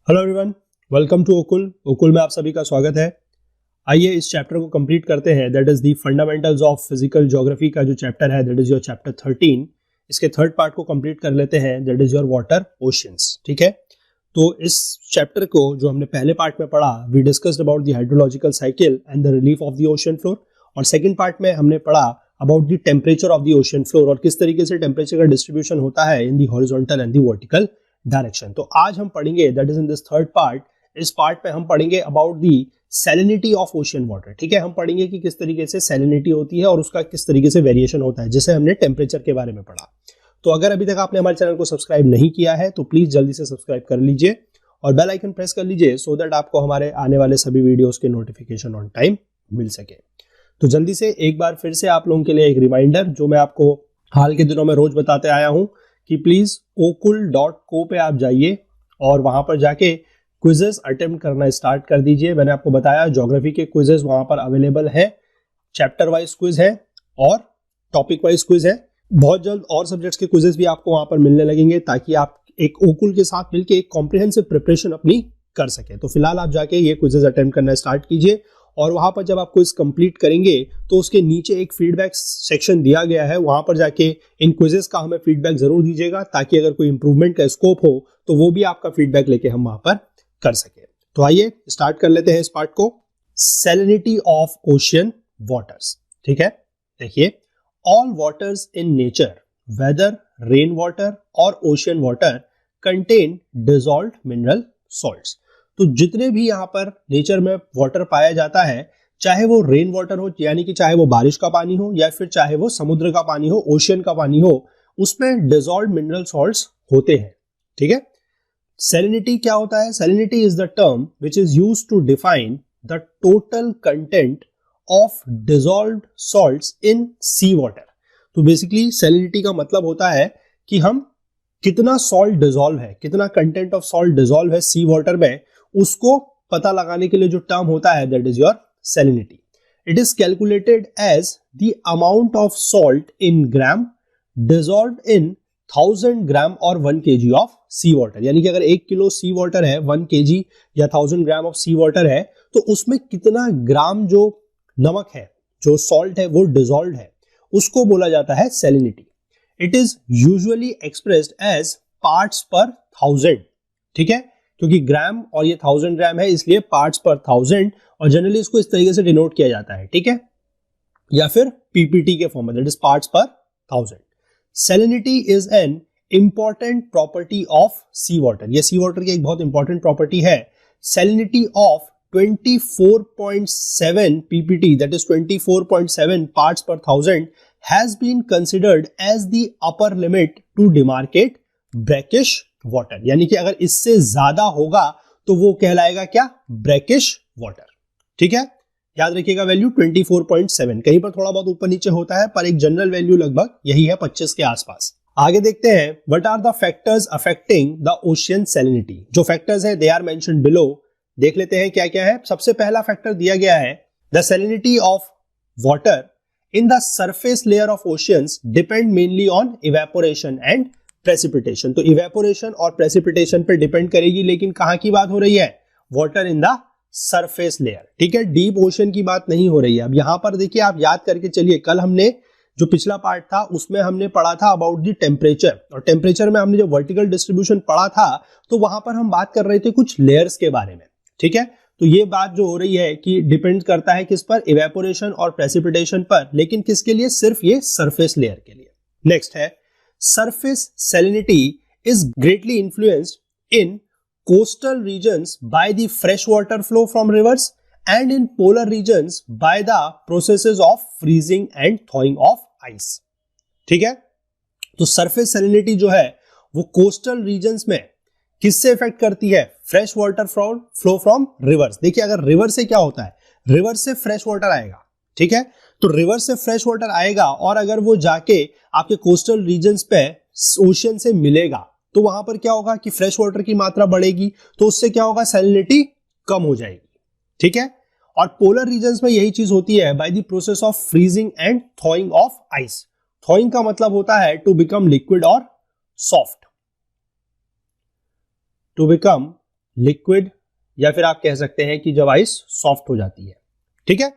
Hello everyone, welcome to ओकुल में आप सभी का स्वागत है। आइए इस चैप्टर को कंप्लीट करते हैं। That is the fundamentals of physical geography का जो चैप्टर है, दैट इज योर चैप्टर 13। इसके थर्ड पार्ट को कंप्लीट कर लेते हैं, that is your water oceans. ठीक है, तो इस चैप्टर को जो हमने पहले पार्ट में पढ़ा, we discussed about the hydrological cycle and the relief of the ocean floor, और सेकेंड पार्ट में हमने पढ़ा about the temperature of the ocean floor और किस तरीके से टेम्परेचर का डिस्ट्रीब्यूशन होता है in the horizontal and the vertical direction. तो आज हम पढ़ेंगे, that is in this third part, इस पार्ट में हम पढ़ेंगे about the salinity of ocean water. ठीक है, हम पढ़ेंगे कि किस तरीके से सैलिनिटी होती है और उसका किस तरीके से वेरिएशन होता है, जिसे हमने टेम्परेचर के बारे में पढ़ा। तो अगर अभी तक आपने हमारे चैनल को सब्सक्राइब नहीं किया है तो प्लीज जल्दी से सब्सक्राइब कर लीजिए और बेल आइकन प्रेस कर लीजिए सो दैट आपको हमारे आने वाले सभी वीडियोस के नोटिफिकेशन ऑन टाइम मिल सके। तो जल्दी से एक बार फिर से आप लोगों के लिए एक रिमाइंडर, जो मैं आपको हाल के दिनों में रोज बताते आया हूं कि प्लीज okul.co पे आप जाइए और वहां पर जाके क्विजेस अटेम्प्ट करना स्टार्ट कर दीजिए। मैंने आपको बताया ज्योग्राफी के क्विजेस वहां पर अवेलेबल है, चैप्टर वाइज क्विज है और टॉपिक वाइज क्विज है। बहुत जल्द और सब्जेक्ट्स के क्विजेस भी आपको वहां पर मिलने लगेंगे ताकि आप एक ओकुल के साथ मिलकर एक कॉम्प्रिहेंसिव प्रिपरेशन अपनी कर सके। तो फिलहाल आप जाके ये क्विजेस अटेम्प्ट करना स्टार्ट कीजिए और वहां पर जब आप क्विज कंप्लीट करेंगे तो उसके नीचे एक फीडबैक सेक्शन दिया गया है, वहां पर जाके इन क्विजेस का हमें फीडबैक जरूर दीजिएगा ताकि अगर कोई इंप्रूवमेंट का स्कोप हो तो वो भी आपका फीडबैक लेके हम वहां पर कर सके। तो आइए स्टार्ट कर लेते हैं इस पार्ट को। Salinity of ocean waters. ठीक है, देखिए, all waters in nature whether rain water और ocean water contain dissolved mineral salts. तो जितने भी यहाँ पर नेचर में वाटर पाया जाता है, चाहे वो रेन वाटर हो यानी कि चाहे वो बारिश का पानी हो या फिर चाहे वो समुद्र का पानी हो, ओशियन का पानी हो, उसमें डिसॉल्व्ड मिनरल सॉल्ट्स होते हैं। ठीक है, सैलिनिटी क्या होता है? Salinity is the term which is used to define the total content of dissolved salts in sea water. तो बेसिकली सैलिनिटी का मतलब होता है कि हम कितना सॉल्ट डिसॉल्व है, कितना कंटेंट ऑफ सॉल्ट डिसॉल्व है सी वाटर में, उसको पता लगाने के लिए जो टर्म होता है that is your salinity. It is calculated as the amount of salt in gram dissolved in 1000 gram और 1 kg ऑफ सी वाटर। यानी कि अगर 1 किलो सी वाटर है, 1 kg या 1000 ग्राम ऑफ सी वाटर है, तो उसमें कितना ग्राम जो नमक है, जो सॉल्ट है, वो डिसॉल्व्ड है, उसको बोला जाता है salinity. It is usually expressed as parts per 1000। ठीक है, क्योंकि ग्राम और ये 1000 ग्राम है इसलिए पार्ट्स पर 1000, और जनरली इसको इस तरीके से डिनोट किया जाता है। ठीक है, या फिर पीपीटी के फॉर्म में, that is parts per 1000। Salinity is an important property of sea water. ये सी वाटर की एक बहुत इंपॉर्टेंट प्रॉपर्टी है। Salinity of 24.7 ppt, that is 24.7 parts per thousand, has been considered as the upper limit to demarcate brackish water। यानी कि अगर इससे ज्यादा होगा तो वो कहलाएगा क्या? Brackish water. ठीक है, याद रखिएगा वैल्यू 24.7, कहीं पर थोड़ा बहुत ऊपर नीचे होता है पर एक जनरल वैल्यू लगभग यही है, 25 के आसपास। आगे देखते हैं, what are the factors affecting the ocean salinity. जो फैक्टर्स है दे आर मेंशन्ड बिलो। देख लेते हैं क्या क्या है। सबसे पहला फैक्टर दिया गया है, the salinity of water in the surface layer of oceans depend mainly on evaporation and precipitation. तो इवेपोरेशन और प्रेसिपिटेशन पे डिपेंड करेगी, लेकिन कहां की बात हो रही है? Water in the surface layer. ठीक है, डीप ओशन की बात नहीं हो रही है। अब यहां पर देखिए, आप याद करके चलिए, कल हमने जो पिछला पार्ट था उसमें हमने पढ़ा था अबाउट द टेम्परेचर, और टेम्परेचर में हमने जो वर्टिकल डिस्ट्रीब्यूशन पढ़ा था तो वहां पर हम बात कर रहे थे कुछ लेयर्स के बारे में। ठीक है, तो ये बात जो हो रही है कि डिपेंड करता है किस पर? इवेपोरेशन और प्रेसिपिटेशन पर, लेकिन किसके लिए? सिर्फ ये सरफेस लेयर के लिए। नेक्स्ट है, surface salinity is greatly influenced in coastal regions by the freshwater flow from rivers and in polar regions by the processes of freezing and thawing of ice। ठीक है, तो सरफेस सैलिनिटी जो है वो coastal regions में किससे effect करती है? Fresh water flow from reverse. देखिए, अगर रिवर से क्या होता है? रिवर से फ्रेश वाटर आएगा। ठीक है, तो रिवर से फ्रेश वाटर आएगा और अगर वो जाके आपके कोस्टल रीजन्स पे ओशियन से मिलेगा तो वहां पर क्या होगा कि फ्रेश वाटर की मात्रा बढ़ेगी, तो उससे क्या होगा? सैलिनिटी कम हो जाएगी। ठीक है, और पोलर रीजन्स में यही चीज होती है by the process of freezing and थॉइंग of ice. थॉइंग का मतलब होता है टू बिकम लिक्विड और सॉफ्ट, टू बिकम लिक्विड, या फिर आप कह सकते हैं कि जब आइस सॉफ्ट हो जाती है। ठीक है।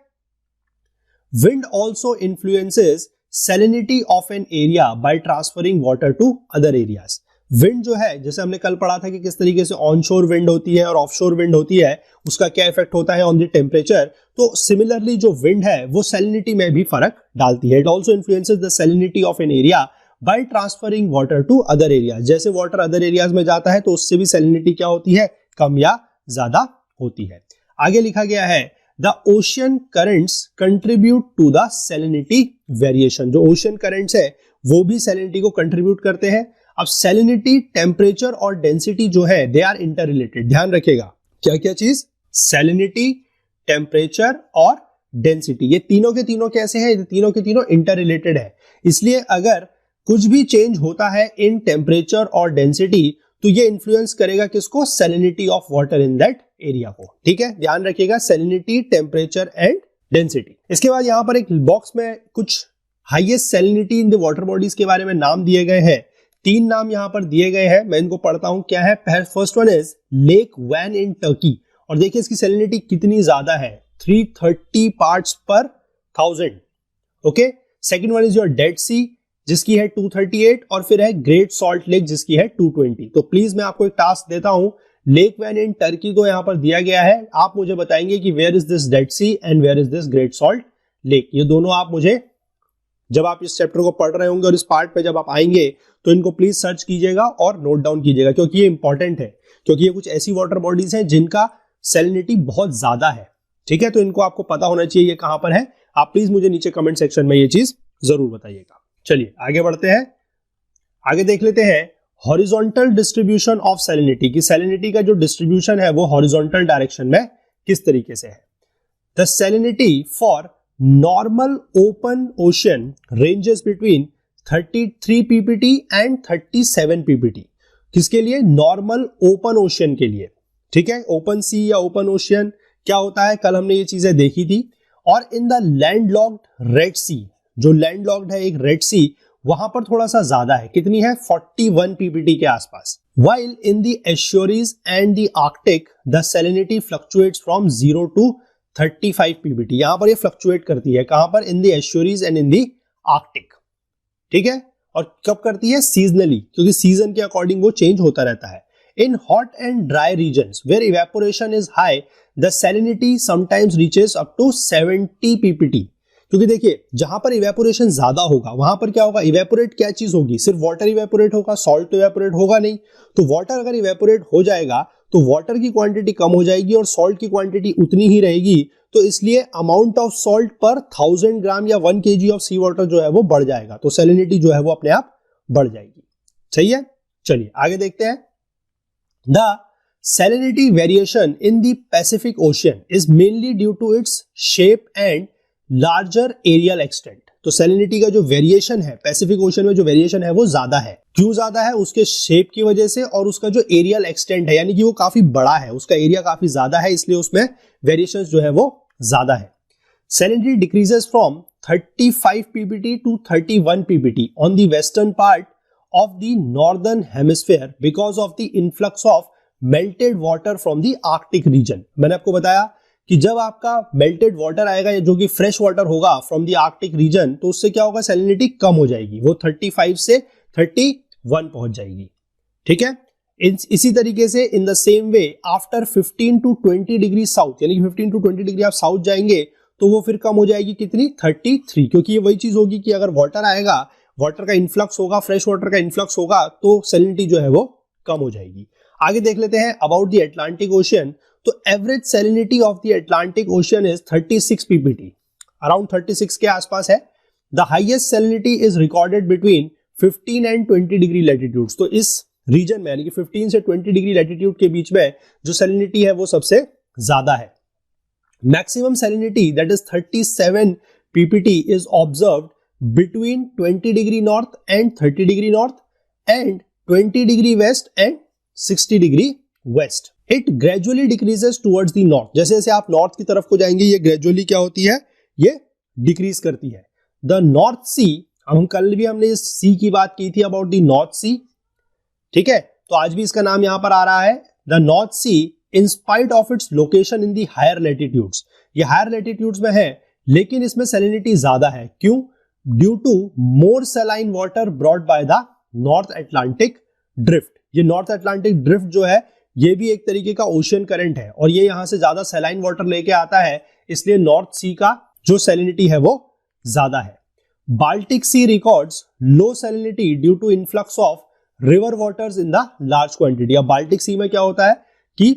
Wind also influences salinity of an area by transferring water to other areas. Wind जो है, जैसे हमने कल पढ़ा था कि किस तरीके से ऑनशोर विंड होती है और ऑफशोर विंड होती है, उसका क्या इफेक्ट होता है ऑन द टेम्परेचर, तो सिमिलरली जो विंड है वो सैलिनिटी में भी फर्क डालती है। It also influences the salinity of an area by transferring water to other area. जैसे वाटर अदर एरियाज में जाता है तो उससे भी सैलिनिटी क्या होती है, कम या ज्यादा होती है। आगे लिखा गया है the ocean currents contribute to the salinity variation. जो ओशियन करंट्स है वो भी सैलिनिटी को कंट्रीब्यूट करते हैं। अब सैलिनिटी, टेम्परेचर और डेंसिटी जो है दे आर इंटर रिलेटेड। ध्यान रखिएगा क्या क्या चीज, सैलिनिटी, टेम्परेचर और डेंसिटी, ये तीनों के तीनों कैसे हैं, तीनों के तीनों इंटर रिलेटेड है। इसलिए अगर कुछ भी चेंज होता है इन टेम्परेचर और डेंसिटी तो ये इन्फ्लुएंस करेगा किसको, salinity of water in that area को। ठीक है, ध्यान रखिएगा, सैलिनिटी, टेम्परेचर एंड डेंसिटी। इसके बाद यहां पर एक बॉक्स में कुछ highest salinity in the water bodies के बारे में नाम दिए गए हैं। 3 नाम यहां पर दिए गए हैं, मैं इनको पढ़ता हूं। क्या है, first one is lake van in Turkey, और देखिए इसकी सैलिनिटी कितनी ज्यादा है, 330 parts per 1000। Okay, second one is your Dead Sea जिसकी है 238, और फिर है ग्रेट सॉल्ट लेक जिसकी है 220। तो प्लीज मैं आपको एक टास्क देता हूं, लेक वैन इन टर्की को यहां पर दिया गया है, आप मुझे बताएंगे कि where is this Dead Sea and where is this Great Salt Lake. ये दोनों आप मुझे, जब आप इस चैप्टर को पढ़ रहे होंगे और इस पार्ट पे जब आप आएंगे तो इनको प्लीज सर्च कीजिएगा और नोट डाउन कीजिएगा, क्योंकि ये इंपॉर्टेंट है, क्योंकि ये कुछ ऐसी वाटर बॉडीज हैं जिनका सैलिनिटी बहुत ज्यादा है। ठीक है, तो इनको आपको पता होना चाहिए ये कहां पर है। आप प्लीज मुझे नीचे कमेंट सेक्शन में ये चीज जरूर बताइएगा। चलिए आगे बढ़ते हैं, आगे देख लेते हैं हॉरिजॉन्टल डिस्ट्रीब्यूशन ऑफ सैलिनिटी, की सैलिनिटी का जो डिस्ट्रीब्यूशन है वो हॉरिजॉन्टल डायरेक्शन में किस तरीके से है। The salinity for normal open ocean ranges between 33 ppt and 37 ppt। किसके लिए, नॉर्मल ओपन ओशन के लिए। ठीक है, ओपन सी या ओपन ओशन क्या होता है, कल हमने ये चीजें देखी थी। और इन द लैंडलॉक्ड रेड सी, जो लैंडलॉक्ड है एक रेड सी, वहां पर थोड़ा सा ज्यादा है, कितनी है, 41 ppt के आसपास। While in the estuaries and the Arctic the salinity fluctuates from 0 to 35 ppt। यहां पर ये फ्लक्चुएट करती है, कहां पर, in the estuaries and in the Arctic. ठीक है, और कब करती है, सीजनली, क्योंकि सीजन के अकॉर्डिंग वो चेंज होता रहता है। In hot and dry regions where evaporation is high the salinity sometimes reaches up to 70 ppt। क्योंकि देखिए जहां पर इवेपोरेशन ज्यादा होगा वहां पर क्या होगा, इवेपोरेट क्या चीज होगी, सिर्फ वाटर इवेपोरेट होगा, सॉल्ट इवेपोरेट होगा नहीं। तो वाटर अगर इवेपोरेट हो जाएगा तो वाटर की क्वांटिटी कम हो जाएगी और सॉल्ट की क्वांटिटी उतनी ही रहेगी। तो इसलिए अमाउंट ऑफ सॉल्ट पर 1000 ग्राम या 1 kg ऑफ सी वाटर जो है वो बढ़ जाएगा, तो सैलिनिटी जो है वो अपने आप बढ़ जाएगी। सही है, चलिए आगे देखते हैं। The salinity variation in the Pacific Ocean is mainly due to its shape and larger areal extent. तो सैलिनिटी का जो वेरिएशन है, पैसिफिक ओशन में जो वेरिएशन है वो ज्यादा है। क्यों ज्यादा है, उसके शेप की वजह से और उसका जो एरियल एक्सटेंट है, यानी कि वो काफी बड़ा है, उसका एरिया काफी ज्यादा है, इसलिए उसमें वेरिएशन जो है वो ज्यादा है। Salinity decreases from 35 ppt to 31 ppt on the western part of the northern hemisphere because of the influx of melted water from the Arctic region. मैंने आपको बताया कि जब आपका मेल्टेड वाटर आएगा जो कि फ्रेश वाटर होगा फ्रॉम द आर्कटिक रीजन, तो उससे क्या होगा, सैलिनिटी कम हो जाएगी, वो 35 से 31 पहुंच जाएगी। ठीक है, इसी तरीके से in the same way after 15 to 20 degree south, यानी कि 15 to 20 डिग्री आप साउथ जाएंगे तो वो फिर कम हो जाएगी, कितनी, 33। क्योंकि ये वही चीज होगी कि अगर वाटर आएगा, वाटर का इन्फ्लक्स होगा, फ्रेश वाटर का इन्फ्लक्स होगा, तो सैलिनिटी जो है वो कम हो जाएगी। आगे देख लेते हैं अबाउट द अटलांटिक ओशियन। तो average salinity of the Atlantic ocean is 36 ppt, around 36 के आसपास है। The highest salinity is recorded between 15 and 20 degree latitudes. तो इस रीजन में यानी कि 15 से 20 डिग्री लैटिट्यूड के बीच में जो सैलिनिटी है वो सबसे ज्यादा है। Maximum salinity that is 37 ppt is observed between 20 degree north and 30 degree north and 20 degree west and 60 degree west. It gradually decreases towards the north. जैसे जैसे आप नॉर्थ की तरफ को जाएंगे ये ग्रेजुअली क्या होती है, ये डिक्रीज करती है। द नॉर्थ सी, हम कल भी हमने इस सी की बात की थी अबाउट द नॉर्थ सी। ठीक है, तो आज भी इसका नाम यहां पर आ रहा है the North Sea in spite of its location in the higher latitudes. ये हायर लैटिट्यूड्स में है लेकिन इसमें सैलिनिटी ज्यादा है। क्यों? Due to more saline water brought by the North Atlantic Drift. ये नॉर्थ अटलांटिक ड्रिफ्ट जो है ये भी एक तरीके का ओशियन करंट है और ये यहां से ज्यादा सैलाइन वाटर लेके आता है, इसलिए नॉर्थ सी का जो सैलिनिटी है वो ज्यादा है। Baltic Sea records low salinity due to influx of river waters in the large quantity. अब बाल्टिक सी में क्या होता है कि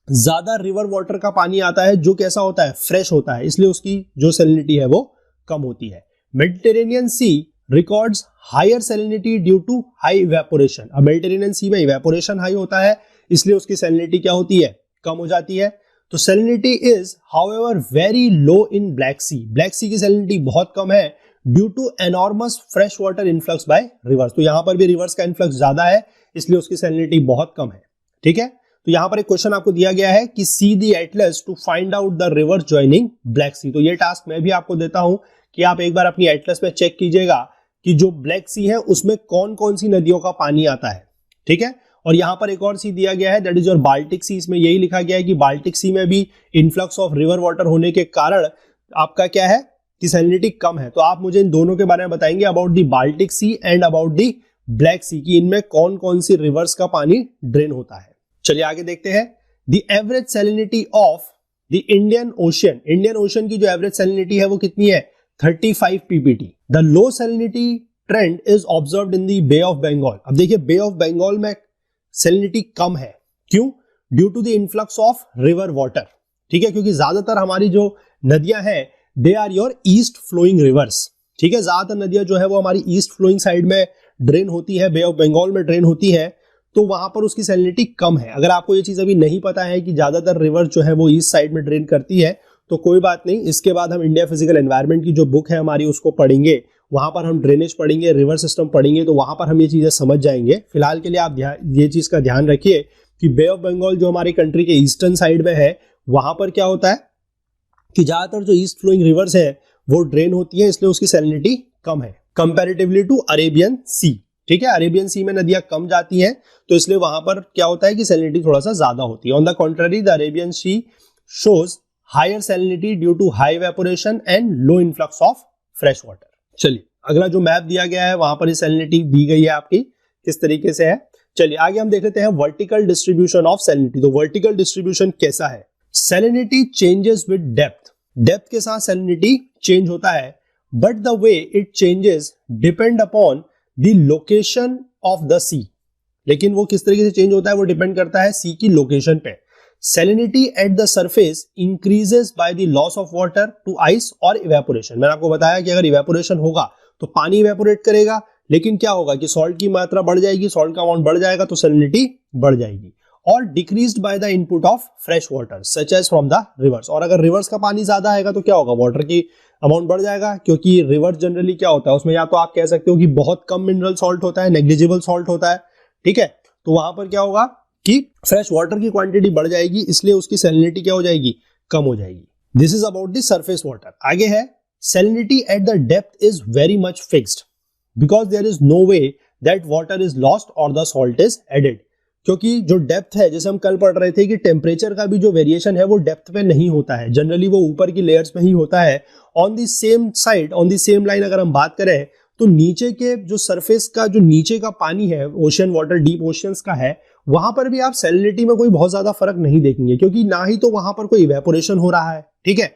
ज्यादा रिवर वाटर का पानी आता है जो कैसा होता है, फ्रेश होता है, इसलिए उसकी जो सैलिनिटी है वो कम होती है। Mediterranean Sea records higher salinity due to high evaporation. अब मेडिटेरेनियन सी में इवेपोरेशन हाई होता है इसलिए उसकी सैलिनिटी क्या होती है, कम हो जाती है। तो salinity is however very low in Black Sea. Black Sea की सैलिनिटी बहुत कम है due to enormous fresh water influx by rivers. तो यहां पर भी रिवर्स का इनफ्लक्स ज्यादा है इसलिए उसकी सैलिनिटी बहुत कम है। ठीक है, तो यहां पर एक क्वेश्चन आपको दिया गया है कि see the atlas to find out the river joining Black Sea. तो ये टास्क मैं भी आपको देता हूं कि आप एक बार अपनी एटलस में चेक कीजिएगा कि जो ब्लैक सी है उसमें कौन कौन सी नदियों का पानी आता है। ठीक है, और यहां पर एक और सी दिया गया है, दैट इज योर बाल्टिक सी। इसमें यही लिखा गया है कि बाल्टिक सी में भी इनफ्लक्स ऑफ रिवर वाटर होने के कारण आपका क्या है कि सैलिनिटी कम है। तो आप मुझे इन दोनों के बारे में बताएंगे, about the Baltic Sea and about the Black Sea, कि इनमें कौन कौन सी रिवर्स का पानी ड्रेन होता है। चलिए आगे देखते हैं। The average salinity of the Indian ocean. Indian ocean की जो एवरेज सैलिनिटी है वो कितनी है, 35 ppt। The low salinity trend is observed in the Bay of Bengal. अब देखिए बे ऑफ बंगाल में सैलिनिटी कम है। क्यों? Due to the influx of river water. ठीक है, क्योंकि ज्यादातर हमारी जो नदियां हैं they are your east flowing rivers. ठीक है, ज्यादातर नदियां जो है वो हमारी ईस्ट फ्लोइंग साइड में ड्रेन होती है, बे ऑफ बंगाल में ड्रेन होती है, तो वहां पर उसकी सैलिनिटी कम है। अगर आपको ये चीज अभी नहीं पता है कि ज्यादातर रिवर जो है वो ईस्ट साइड में ड्रेन करती है तो कोई बात नहीं, इसके बाद हम इंडिया फिजिकल एनवायरनमेंट की जो बुक है हमारी उसको पढ़ेंगे, वहां पर हम ड्रेनेज पढ़ेंगे, रिवर सिस्टम पढ़ेंगे, तो वहां पर हम ये चीजें समझ जाएंगे। फिलहाल के लिए आप ये चीज का ध्यान रखिए कि बे ऑफ बंगाल जो हमारी कंट्री के ईस्टर्न साइड में है वहां पर क्या होता है कि ज्यादातर जो ईस्ट फ्लोइंग रिवर्स है वो ड्रेन होती है, इसलिए उसकी सैलिनिटी कम है कंपैरेटिवली टू अरेबियन सी। ठीक है, अरेबियन सी में नदियां कम जाती हैं तो इसलिए वहां पर क्या होता है कि सैलिनिटी थोड़ा सा ज्यादा होती है। On the contrary the Arabian sea shows higher salinity due to high evaporation and low influx of fresh water. चलिए अगला जो मैप दिया गया है वहां पर सैलिनिटी दी गई है आपकी किस तरीके से है। चलिए आगे हम देख लेते हैं वर्टिकल डिस्ट्रीब्यूशन ऑफ सैलिनिटी। तो वर्टिकल डिस्ट्रीब्यूशन कैसा है, salinity changes with depth. Depth के साथ सैलिनिटी चेंज होता है, but the way it changes depend upon the location of the sea. लेकिन वो किस तरीके से चेंज होता है वो डिपेंड करता है सी की लोकेशन पे। Salinity at the surface increases by the loss of water to ice और इवेपोरेशन। मैंने आपको बताया कि अगर इवेपोरेशन होगा तो पानी इवेपोरेट करेगा, लेकिन क्या होगा कि सॉल्ट की मात्रा बढ़ जाएगी, सॉल्ट का अमाउंट बढ़ जाएगा तो सैलिनिटी बढ़ जाएगी। और decreased by the input of fresh water such as from the rivers. और अगर रिवर्स का पानी ज्यादा आएगा तो क्या होगा, वाटर की अमाउंट बढ़ जाएगा, क्योंकि रिवर जनरली क्या होता है उसमें या तो आप कह सकते हो कि बहुत कम मिनरल सॉल्ट होता है, नेग्लिजिबल सॉल्ट होता है। ठीक है, तो वहां पर क्या होगा कि फ्रेश वाटर की क्वांटिटी बढ़ जाएगी, इसलिए उसकी सैलिनिटी क्या हो जाएगी, कम हो जाएगी। This is about the surface water. आगे है salinity at the depth is very much fixed because there is no way that water is lost और द सॉल्ट इज एडेड। क्योंकि जो डेप्थ है, जैसे हम कल पढ़ रहे थे कि टेम्परेचर का भी जो वेरिएशन है वो डेप्थ पे नहीं होता है, जनरली वो ऊपर की लेयर्स में ही होता है। On the same side, on the same line अगर हम बात करें तो नीचे के जो सरफेस का जो नीचे का पानी है, ओशियन वाटर, डीप ओशियंस का है, वहां पर भी आप सैलिनिटी में कोई बहुत ज्यादा फर्क नहीं देखेंगे, क्योंकि ना ही तो वहां पर कोई इवेपोरेशन हो रहा है, ठीक है,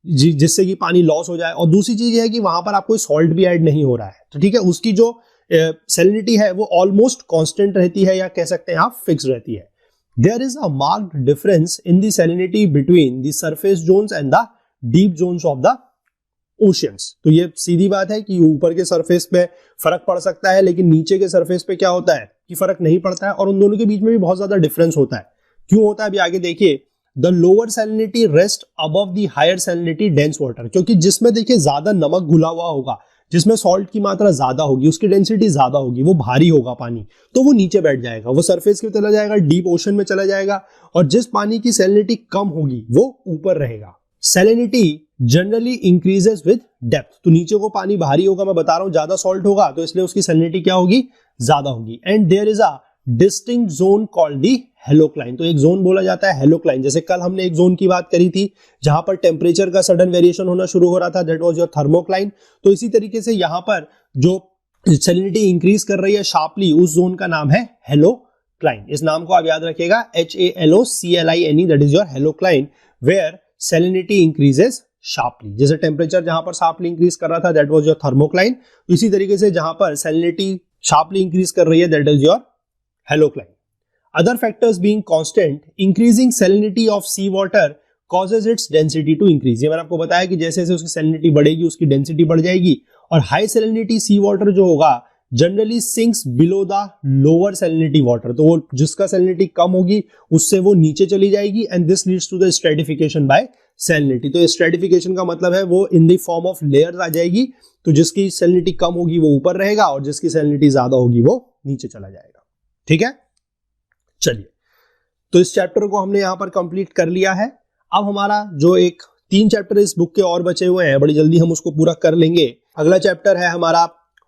जिससे कि पानी लॉस हो जाए, और दूसरी चीज है कि वहां पर आप कोई सॉल्ट भी ऐड नहीं हो रहा है। तो ठीक है, उसकी जो सैलिनिटी है वो ऑलमोस्ट कांस्टेंट रहती है, या कह सकते हैं आप फिक्स रहती है। There is a marked difference in the salinity between the surface zones and the deep zones of the oceans. तो ये सीधी बात है कि ऊपर के सरफेस पे फर्क पड़ सकता है, लेकिन नीचे के सरफेस पे क्या होता है कि फर्क नहीं पड़ता है, और उन दोनों के बीच में भी बहुत ज्यादा डिफरेंस होता है। क्यों होता है अभी आगे देखिए। The lower salinity rest above the higher salinity dense water, क्योंकि जिसमें देखिए ज्यादा नमक घुला हुआ होगा, जिसमें सॉल्ट की मात्रा ज्यादा होगी, उसकी डेंसिटी ज्यादा होगी, वो भारी होगा पानी, तो वो नीचे बैठ जाएगा, वो सरफेस की चला जाएगा, डीप ओशन में चला जाएगा। और जिस पानी की सैलिनिटी कम होगी वो ऊपर रहेगा। Salinity generally increases with depth, तो नीचे को पानी भारी होगा, मैं बता रहा हूं ज्यादा सॉल्ट होगा, तो इसलिए उसकी सैलिनिटी क्या होगी, ज्यादा होगी। And there is a distinct zone called the halocline. तो एक जोन बोला जाता है हेलोक्लाइन। जैसे कल हमने एक जोन की बात करी थी जहां पर टेम्परेचर का सडन वेरिएशन होना शुरू हो रहा था, दैट वाज योर थर्मोक्लाइन। तो इसी तरीके से यहां पर जो सैलिनिटी इंक्रीज कर रही है शार्पली, उस जोन का नाम है हेलोक्लाइन। इस नाम को आप याद रखिएगा, HALOCLINE, that is your halocline, where salinity increases sharply. जैसे टेम्परेचर जहां पर शार्पली इंक्रीज कर रहा था, दैट वाज योर थर्मोक्लाइन। इसी तरीके से जहां पर सैलिनिटी शार्पली इंक्रीज कर रही है, that is your halocline. Other factors being constant, increasing salinity of sea water causes its density to increase। ये मैंने आपको बताया कि जैसे जैसे उसकी salinity बढ़ेगी उसकी density बढ़ जाएगी, और high salinity sea water जो होगा generally sinks below the lower salinity water। तो वो जिसका salinity कम होगी उससे वो नीचे चली जाएगी, and this leads to the stratification by salinity। तो stratification का मतलब है वो in the form of layers आ जाएगी। तो जिसकी salinity कम होगी वो ऊपर रहेगा और जिसकी salinity ज्यादा होगी वो नीचे चला जाएगा। ठीक है, चलिए, तो इस चैप्टर को हमने यहां पर कंप्लीट कर लिया है। अब हमारा जो एक 3 चैप्टर इस बुक के और बचे हुए हैं, बड़ी जल्दी हम उसको पूरा कर लेंगे। अगला चैप्टर है हमारा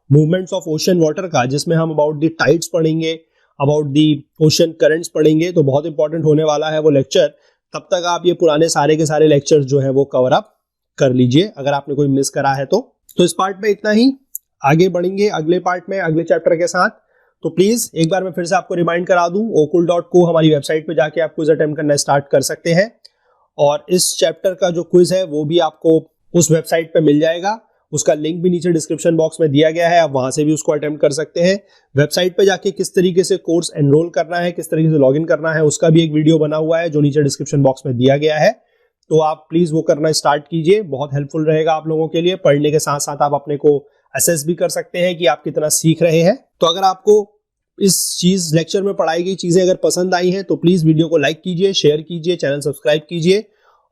मूवमेंट्स ऑफ ओशन वाटर का, जिसमें हम अबाउट द टाइड्स पढ़ेंगे, अबाउट द ओशन करंट्स पढ़ेंगे। तो बहुत इंपॉर्टेंट होने वाला है वो लेक्चर। तब तक आप ये पुराने सारे के सारे लेक्चर्स जो है वो कवर अप कर लीजिए अगर आपने कोई मिस करा है तो इस पार्ट में इतना ही। आगे बढ़ेंगे अगले पार्ट में अगले चैप्टर के साथ। तो प्लीज एक बार मैं फिर से आपको रिमाइंड करा दूं, okul.co हमारी वेबसाइट पे जाके आप क्विज अटेम्प्ट करना स्टार्ट कर सकते हैं, और इस चैप्टर का जो क्विज है वो भी आपको उस वेबसाइट पे मिल जाएगा। उसका लिंक भी नीचे डिस्क्रिप्शन बॉक्स में दिया गया है, आप वहां से भी उसको अटेम्प्ट कर सकते हैं। वेबसाइट पे जाके किस तरीके से कोर्स एनरोल करना है, किस तरीके से लॉग इन करना है, उसका भी एक वीडियो बना हुआ है जो नीचे डिस्क्रिप्शन बॉक्स में दिया गया है। तो आप प्लीज वो करना स्टार्ट कीजिए, बहुत हेल्पफुल रहेगा आप लोगों के लिए। पढ़ने के साथ साथ आप अपने को असेस भी कर सकते हैं कि आप कितना सीख रहे हैं। तो अगर आपको इस चीज लेक्चर में पढ़ाई गई चीजें अगर पसंद आई हैं तो प्लीज वीडियो को लाइक कीजिए, शेयर कीजिए, चैनल सब्सक्राइब कीजिए।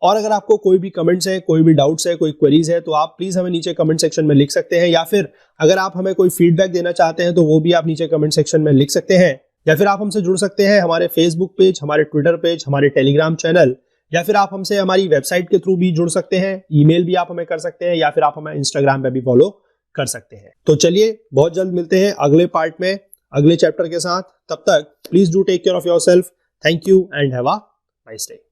और अगर आपको कोई भी कमेंट्स है, कोई भी डाउट्स है, कोई क्वेरीज है, तो आप प्लीज हमें नीचे कमेंट सेक्शन में लिख सकते हैं, या फिर अगर आप हमें कोई फीडबैक देना चाहते हैं तो वो भी आप नीचे कमेंट सेक्शन में लिख सकते हैं। या फिर आप हमसे जुड़ सकते हैं हमारे फेसबुक पेज, हमारे ट्विटर पेज, हमारे टेलीग्राम चैनल, या फिर आप हमसे हमारी वेबसाइट के थ्रू भी जुड़ सकते हैं। ईमेल भी आप हमें कर सकते हैं, या फिर आप हमें इंस्टाग्राम पे भी फॉलो कर सकते हैं। तो चलिए, बहुत जल्द मिलते हैं अगले पार्ट में अगले चैप्टर के साथ। तब तक please do take care of yourself. Thank you and have a nice day.